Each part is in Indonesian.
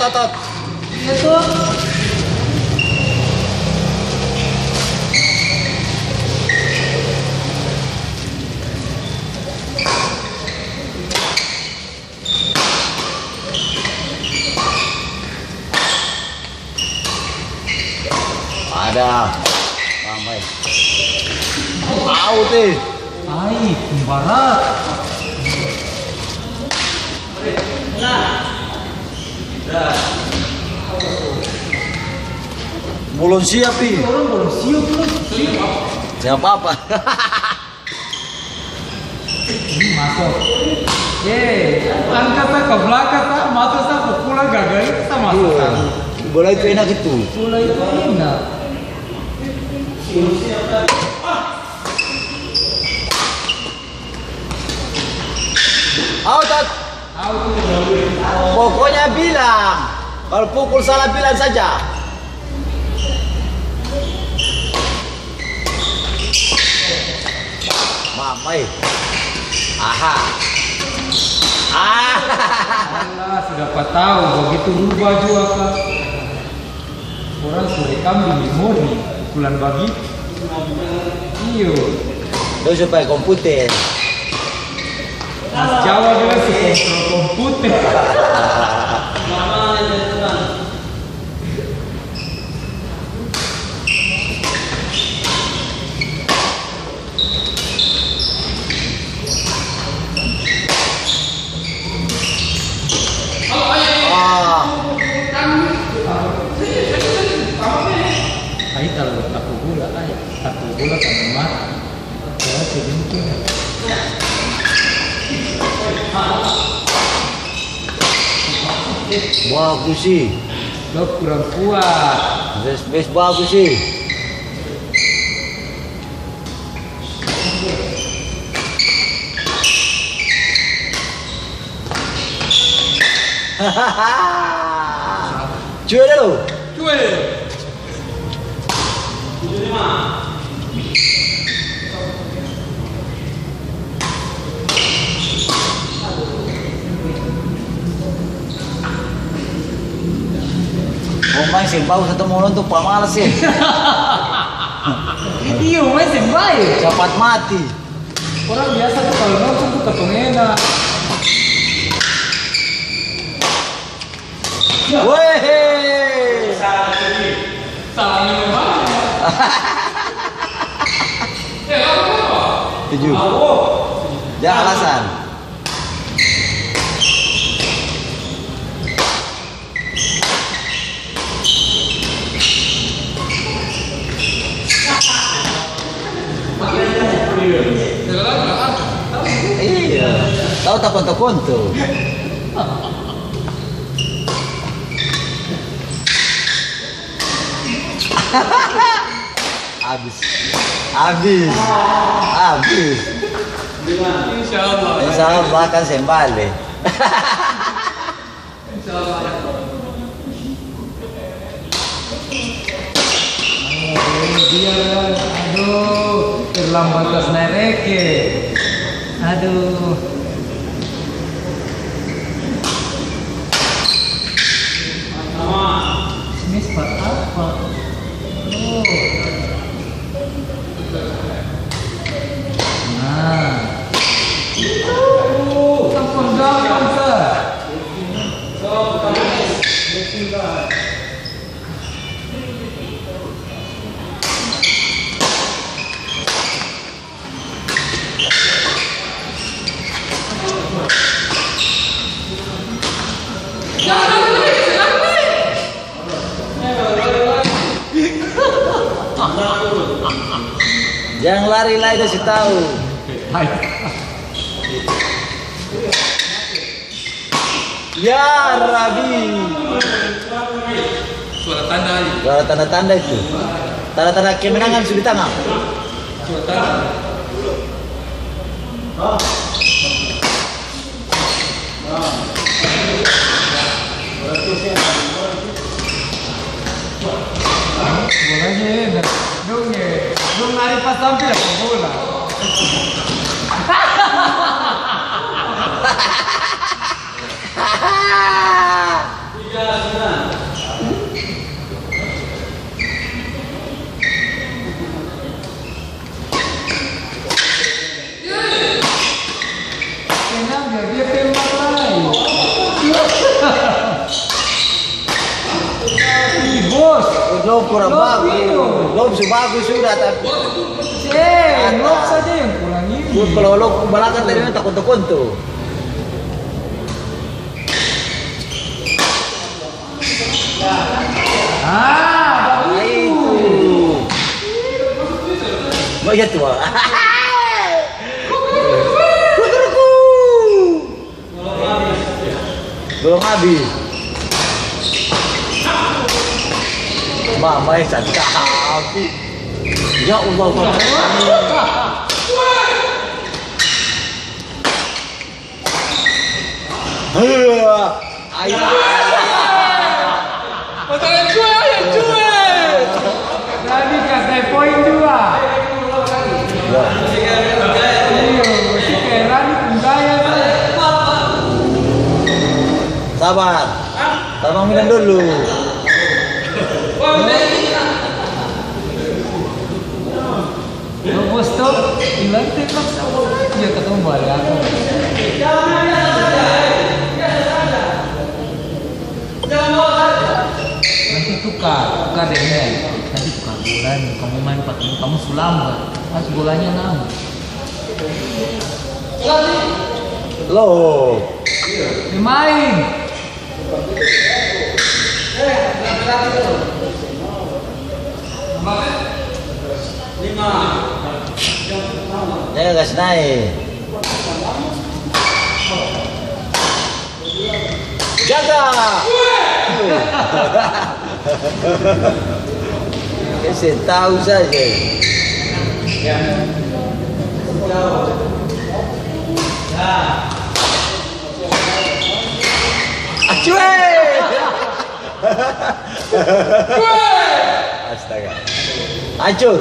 out. Itu. Ada. Ramai. Out eh. Ai, barat. Belum siap nih. Orang belum siap belum. Siap apa? Ini masuk. Angkat ke belakang tak masuk tak pukulan gagal sama masuk. Bola itu enak itu. Bola itu enak. Out. Pokoknya bilang. Kalau pukul salah bilang saja. Mamai. Aha. Allah sudah tahu begitu rubah juga kan. Orang sudah kambing memori pukulan bagi. Iyo. Itu supaya komputer. Mas Jawa juga sih kontrol komputer. Ay kalau aku gula kan mati. Ya sedikit. Bagus sih. Lo kurang kuat. Best bagus sih. Cuy dulu. Cuy. Oh main sembau satu mulut tuh pamalas sih. Iya, main sembai. Cepat mati. Orang biasa tuh kalau nonton tuh ketemu enak. Weh. Salah memang. Tujuh. Jangan alasan. Iya. Tahu tak konto-konto. Habis. Insya Allah bahkan sembale. Dia, aduh, terlambat tas nereke. Aduh. Ini spot apa? Oh. Nah. Tampon gampang sah. Jangan lari lagi kasih tahu. Ya Rabi. Suara tanda-tanda itu. Tanda-tanda kemenangan sudah di tangan. Bolanya dong lari pas sampai ya bola. Sengaja dia tembak lagi. Ih, bos. Lob kurang Lob bagus. itu. Lob bagus sudah tapi. Lob saja yang kurang ini. Kalau lob belakang tadi takut-takut tuh. Begitu. Oh iya tuh. Belum habis. Mama yang santai. Ya Allah. Ayo. Tadi kasih poin 2. Sabar. Tolong minum dulu. Bos tuh bilang tembak sama aja ketemu balik aku. Nanti tukar deh. Nanti tukar bulan. Kamu main 4, kamu sulam kan? Pas bolanya 6. Loh. Dimain. Ya gas naik. Jaga. Saya tahu saja. Acuy. Astaga. Hancur.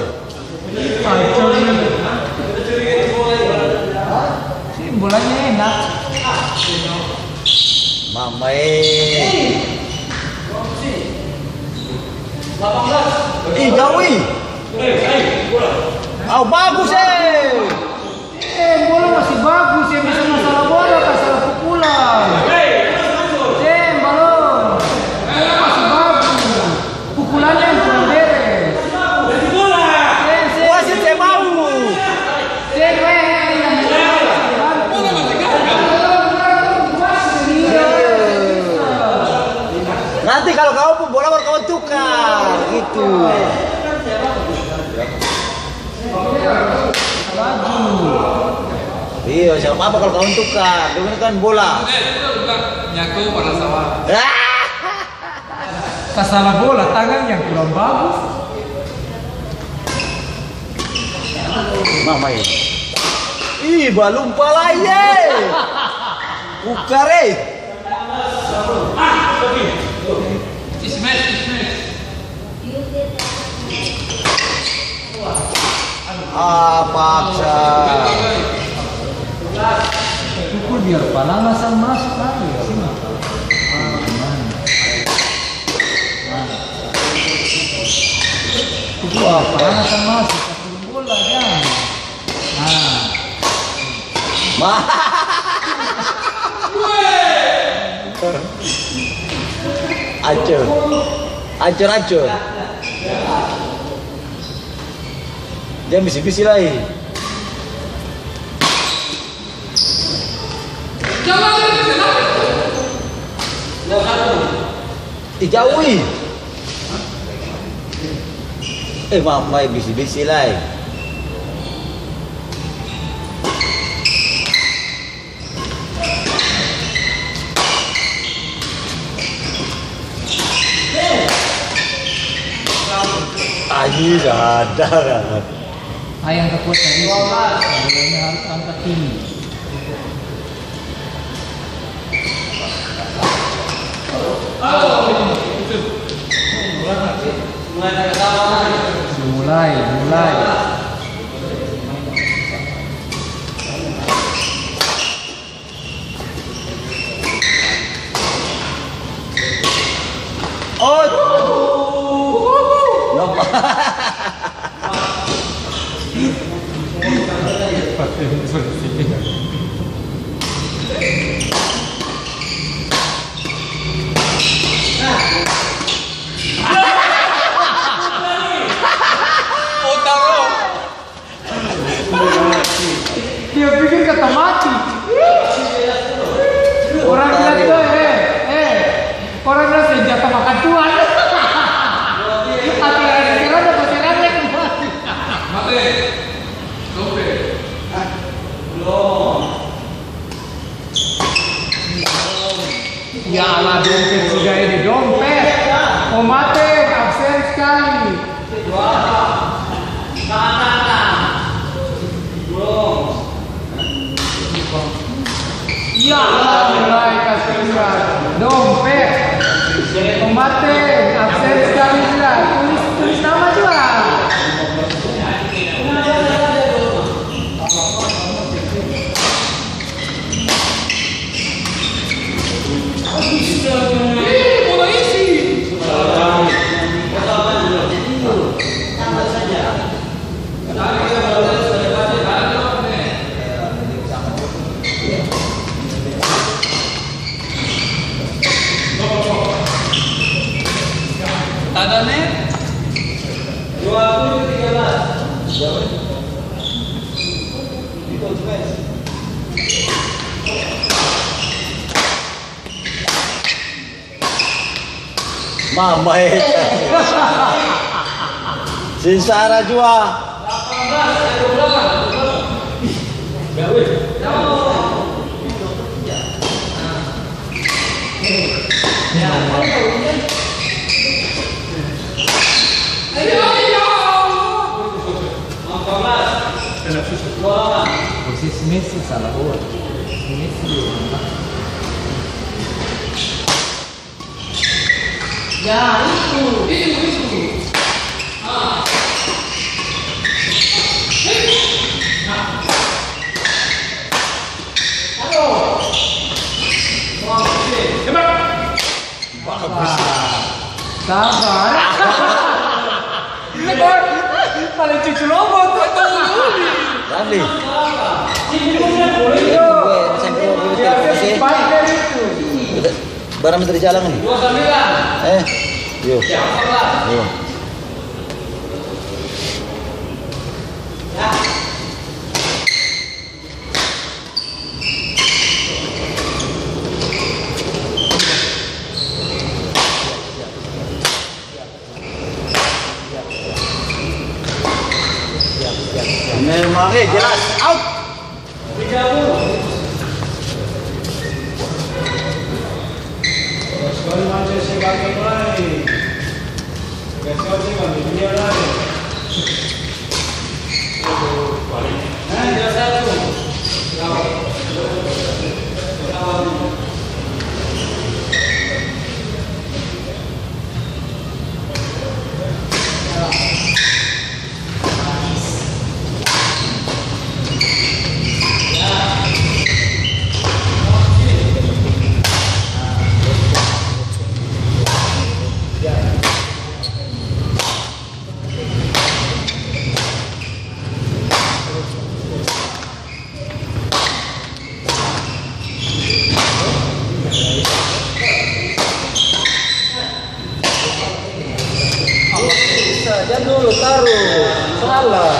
Sih bolanya enak. Mama jauh oh bagus Bola masih bagus ya, bisa masalah bola kan salah pukulan. Balon. Masih bagus. Pukulannya yang kurang beres. wasit saya mau nanti kalau kau pun bola baru kau tukar gitu. Iya, siapa apa kalau kau tukar? Ini kan bola. Nyaku pada sawah. Kasalah bola tangan yang kurang bagus. Mama ini. Ih, balum palaye. Ukare. Ismet. Paksa. Pukul biar palanasan masuk lagi ya sini. Pukul palanasan masuk kasih bola jangan. Hancur. Dia bisi-bisi lagi. Dijauhi. Mama bisi-bisi lagi. Aji sadar. Yang kekuat tadi bolanya harus angkat tinggi. Mulai. Iya, mulai kasihan. Dompet. Pembate, absen sekali sudah. Tulis nama juga. Ada nih? 13. Mamai. Sinsara jua. Posisi Messi salah gol. Messi. Ya itu. Sabar. Ini paling cucu robot. Rafli. Barang menteri jalan nih. 29. Yuk. Yuk. Memangnya jelas out. 30. Jangan dulu taruh. Salah.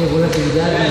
Bola terjadi.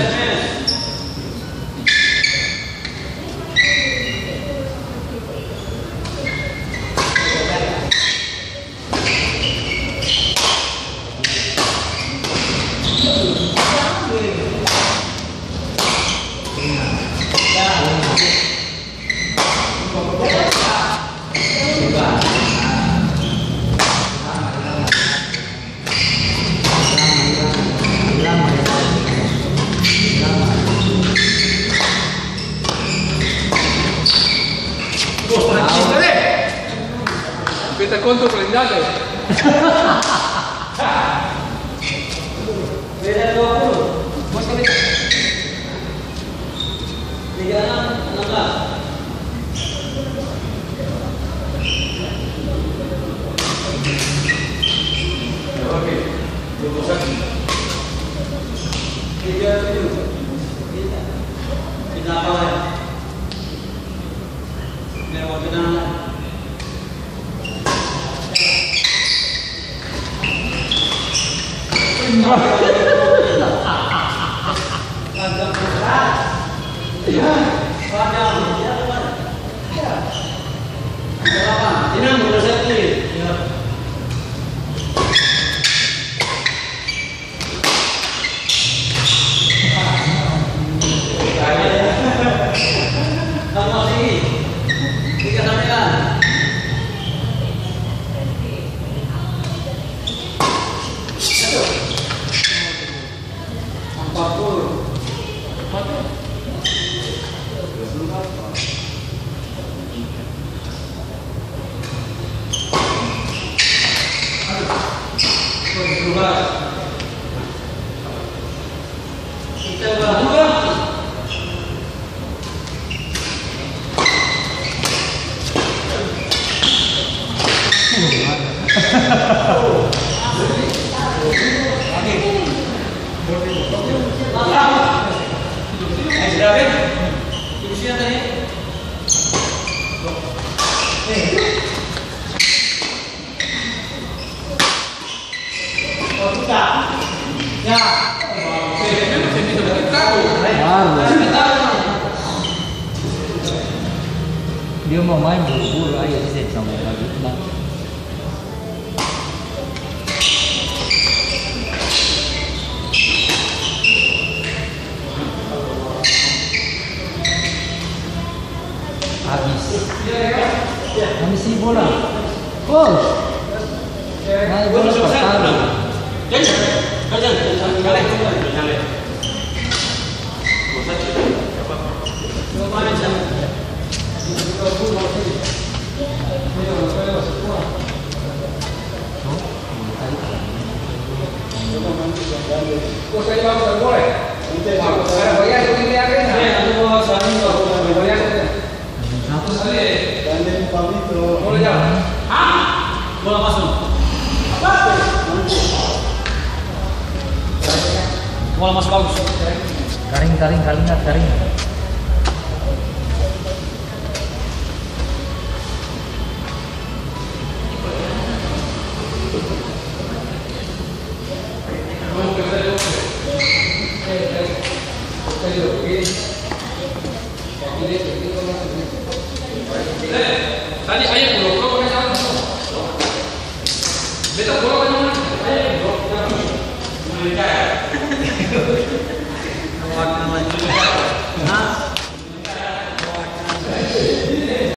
Questa è contro prendate. Beda 20. Bos kami. 36, 16. Oke. 21. 37. Kita apa lagi? Biar mau tenang. Agak berat. Ya, padahal ya teman. Ya. Berapa? Ini menurut saya tuh. Ya. Kamu sini. Tiga sampaikan. Dia mau main buru-buru ayo set sama lagi. Nah. Habis si bola. Oh. Main bola pertama. Bola masuk. Bola masuk bagus. Garing. Tadi ayah belum